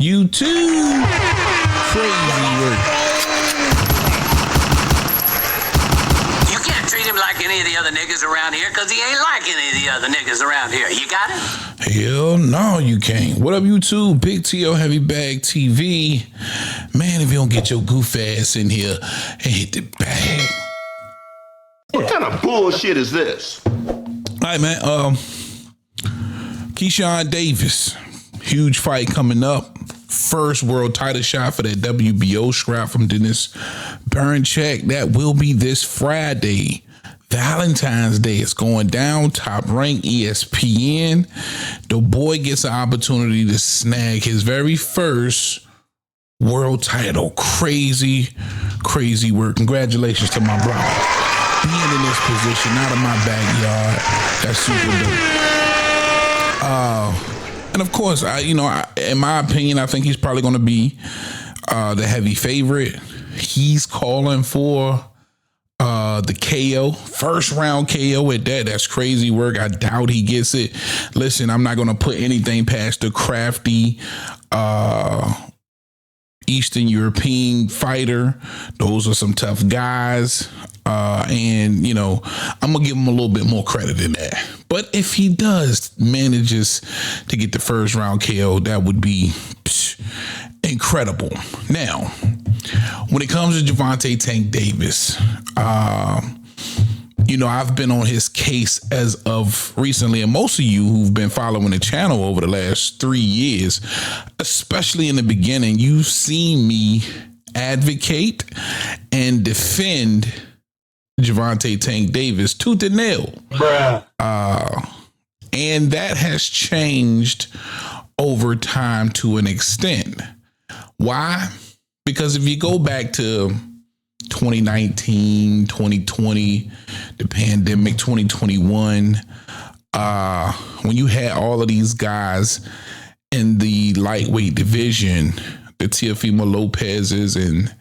You too. Crazy work. You can't treat him like any of the other niggas around here because he ain't like any of the other niggas around here. You got it? Hell no, you can't. What up, YouTube? Big T.O. Heavy Bag TV. Man, if you don't get your goof ass in here and hit the bag. What kind of bullshit is this? All right, man. Keyshawn Davis. Huge fight coming up. First world title shot for that WBO scrap from Dennis Berncheck. That will be this Friday. Valentine's Day is going down. Top Rank ESPN. The boy gets an opportunity to snag his very first world title. Crazy, crazy work. Congratulations to my brother. Being in this position, out of my backyard, that's super dope. And of course, in my opinion, I think he's probably going to be the heavy favorite. He's calling for the KO, first round KO at that. That's crazy work. I doubt he gets it. Listen, I'm not going to put anything past the crafty Eastern European fighter. Those are some tough guys. And I'm going to give him a little bit more credit than that. But if he manages to get the first round KO, that would be incredible. Now, when it comes to Gervonta Tank Davis, I've been on his case as of recently, and most of you who've been following the channel over the last 3 years, especially in the beginning, you've seen me advocate and defend Gervonta Tank Davis tooth and nail. Bruh. And that has changed over time to an extent. Why? Because if you go back to 2019, 2020, the pandemic, 2021, when you had all of these guys in the lightweight division, the Teofimo Lopez's and,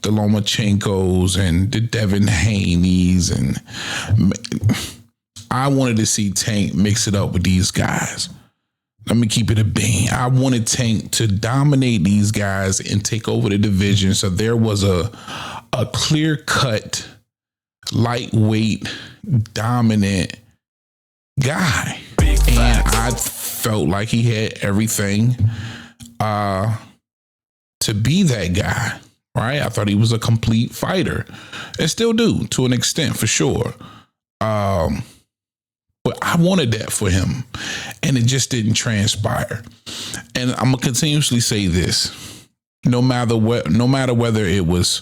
the Lomachenkos and the Devin Haney's, and I wanted to see Tank mix it up with these guys. Let me keep it a bean. I wanted Tank to dominate these guys and take over the division. So there was a clear-cut, lightweight, dominant guy. And I felt like he had everything to be that guy, right? I thought he was a complete fighter. And still do, to an extent, for sure. But I wanted that for him, and it just didn't transpire. And I'm gonna continuously say this: no matter whether it was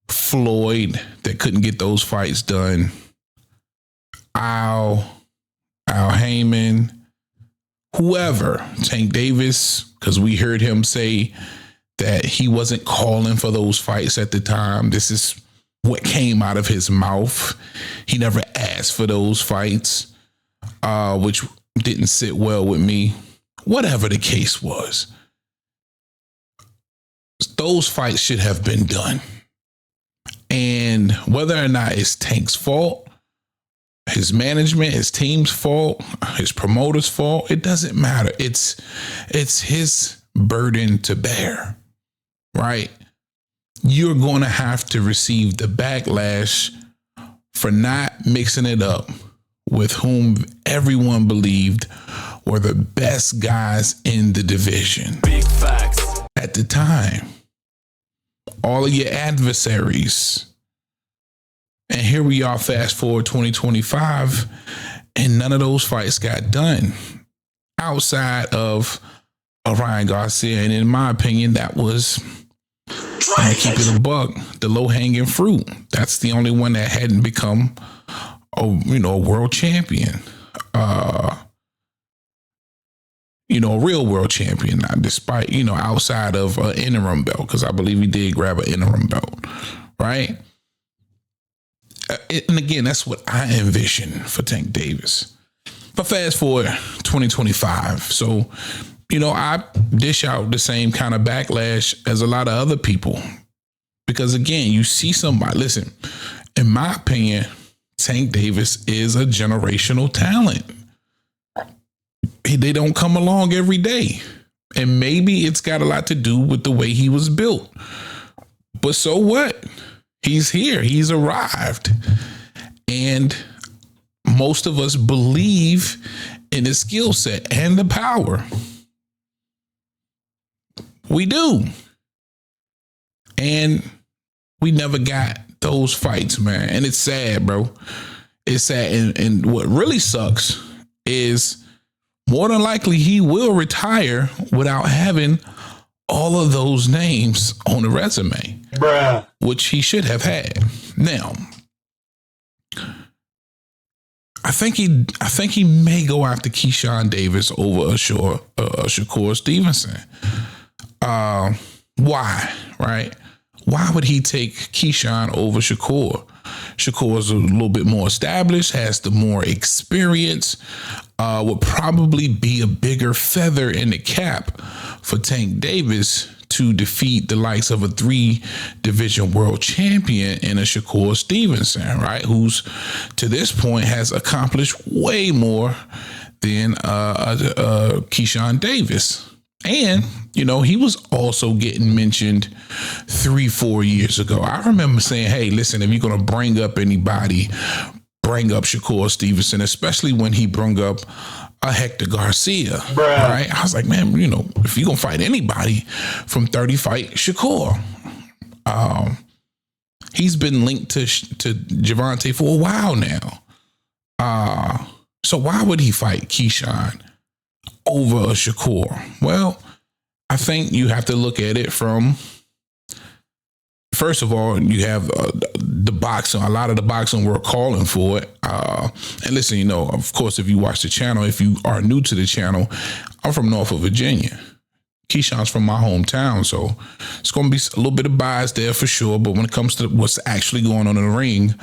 Floyd that couldn't get those fights done, Al Heyman, whoever, Tank Davis, because we heard him say that he wasn't calling for those fights at the time. This is what came out of his mouth. He never asked for those fights. Which didn't sit well with me. Whatever the case was, those fights should have been done. And whether or not it's Tank's fault, his management, his team's fault, his promoter's fault, it doesn't matter. It's his burden to bear, right? You're going to have to receive the backlash for not mixing it up with whom everyone believed were the best guys in the division. Big facts. At the time, all of your adversaries. And here we are, fast forward 2025, and none of those fights got done outside of Ryan Garcia. And in my opinion, that was, keep it a buck, the low-hanging fruit. That's the only one that hadn't become a world champion, a real world champion, despite, outside of an interim belt, because I believe he did grab an interim belt, right? And again, that's what I envision for Tank Davis. But fast forward 2025. So, I dish out the same kind of backlash as a lot of other people, because again, you see somebody, listen, in my opinion, Tank Davis is a generational talent. They don't come along every day. And maybe it's got a lot to do with the way he was built. But so what? He's here. He's arrived. And most of us believe in his skill set and the power. We do. And we never got those fights, man. And it's sad, bro. It's sad. And what really sucks is more than likely he will retire without having all of those names on the resume, bruh, which he should have had. Now, I think he may go after Keyshawn Davis over Shakur Stevenson. Why? Right? Why would he take Keyshawn over Shakur? Shakur is a little bit more established, has the more experience, would probably be a bigger feather in the cap for Tank Davis to defeat the likes of a 3-division world champion in a Shakur Stevenson, right? Who's to this point has accomplished way more than Keyshawn Davis. And, you know, he was also getting mentioned 3-4 years ago. I remember saying, hey, listen, if you're going to bring up anybody, bring up Shakur Stevenson, especially when he brought up a Hector Garcia, bruh. Right? I was like, man, you know, if you're going to fight anybody from 30 fight, Shakur. He's been linked to Gervonta for a while now. So why would he fight Keyshawn over a Shakur? Well, I think you have to look at it from, first of all, you have the boxing, a lot of the boxing world calling for it. And listen, you know, of course, if you watch the channel, if you are new to the channel, I'm from Norfolk, Virginia. Keyshawn's from my hometown, so it's going to be a little bit of bias there for sure. But when it comes to what's actually going on in the ring,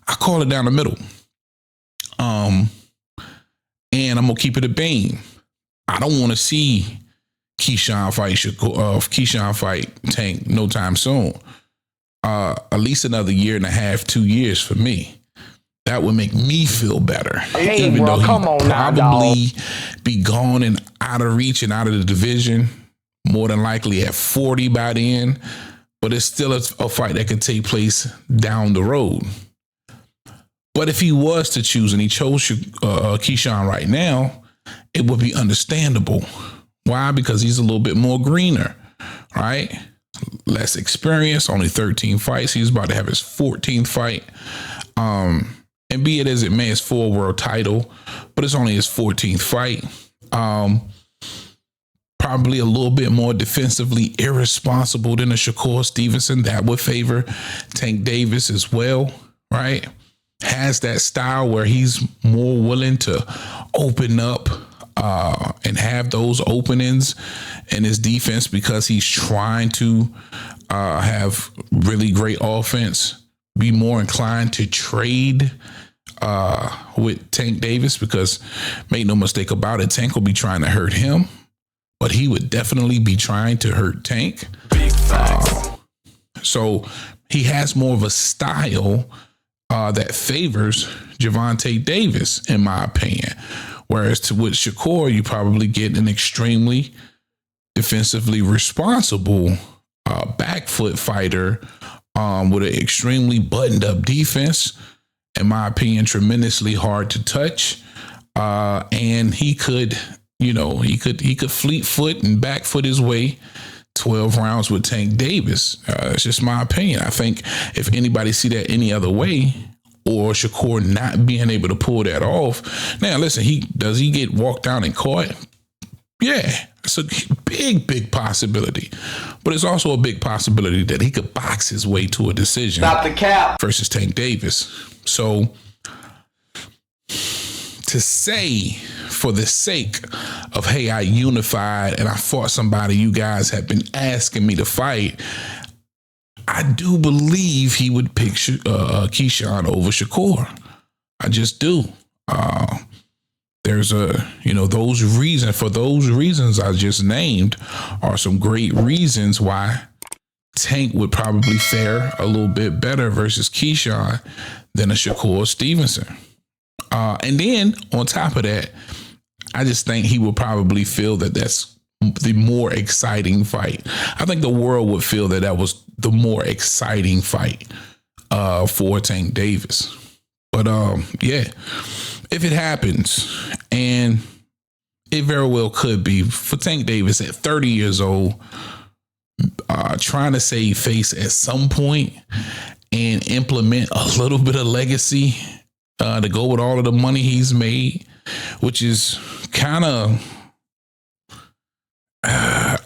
I call it down the middle. And I'm going to keep it a beam. I don't want to see Keyshawn fight Tank no time soon. At least another year and a half, 2 years for me. That would make me feel better. Hey, even bro, though come on now, probably be gone and out of reach and out of the division, more than likely at 40 by then. But it's still a fight that could take place down the road. But if he was to choose and he chose Keyshawn right now, it would be understandable. Why? Because he's a little bit more greener, right? Less experience, only 13 fights. He's about to have his 14th fight. And be it as it may, it's for a world title, but it's only his 14th fight. Probably a little bit more defensively irresponsible than a Shakur Stevenson. That would favor Tank Davis as well, right? Has that style where he's more willing to open up and have those openings in his defense because he's trying to have really great offense, be more inclined to trade with Tank Davis because make no mistake about it, Tank will be trying to hurt him, but he would definitely be trying to hurt Tank. Big facts. So he has more of a style that favors Gervonta Davis, in my opinion. Whereas with Shakur, you probably get an extremely defensively responsible back foot fighter with an extremely buttoned up defense. In my opinion, tremendously hard to touch. And he could, you know, he could fleet foot and back foot his way 12 rounds with Tank Davis. It's just my opinion. I think if anybody see that any other way, or Shakur not being able to pull that off. Now, listen, does he get walked down and caught? Yeah, it's a big possibility. But it's also a big possibility that he could box his way to a decision. Stop the cap. Versus Tank Davis. So to say, for the sake of, hey, I unified and I fought somebody you guys have been asking me to fight, I do believe he would pick Keyshawn over Shakur. I just do. There's those reasons I just named are some great reasons why Tank would probably fare a little bit better versus Keyshawn than a Shakur Stevenson. And then on top of that, I just think he will probably feel that that's the more exciting fight. I think the world would feel that was the more exciting fight for Tank Davis. But yeah, if it happens, and it very well could be, for Tank Davis at 30 years old, trying to save face at some point and implement a little bit of legacy to go with all of the money he's made, which is kind of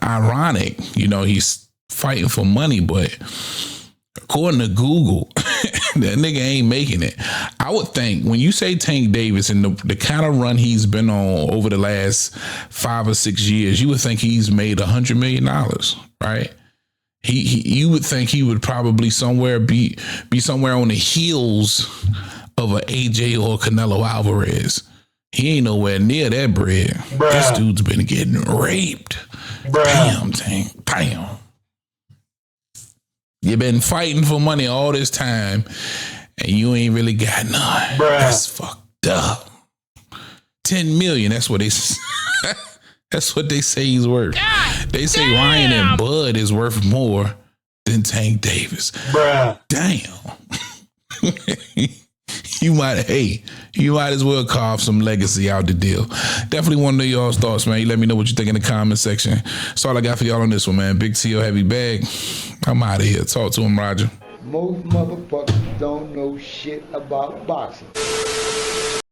ironic. You know, he's fighting for money, but according to Google, that nigga ain't making it. I would think when you say Tank Davis and the kind of run he's been on over the last 5 or 6 years, you would think he's made $100 million, right? You would think he would probably be somewhere on the heels of an AJ or Canelo Alvarez. He ain't nowhere near that bread. Bruh. This dude's been getting raped. Bruh. Damn, Tank. Damn. You've been fighting for money all this time, and you ain't really got none. Bruh. That's fucked up. 10 million. That's what they. That's what they say he's worth. God they say damn. Ryan and Bud is worth more than Tank Davis. Bruh. Damn. You might as well carve some legacy out the deal. Definitely want to know y'all's thoughts, man. You let me know what you think in the comment section. That's all I got for y'all on this one, man. Big T.O. Heavy Bag. I'm out of here. Talk to him, Roger. Most motherfuckers don't know shit about boxing.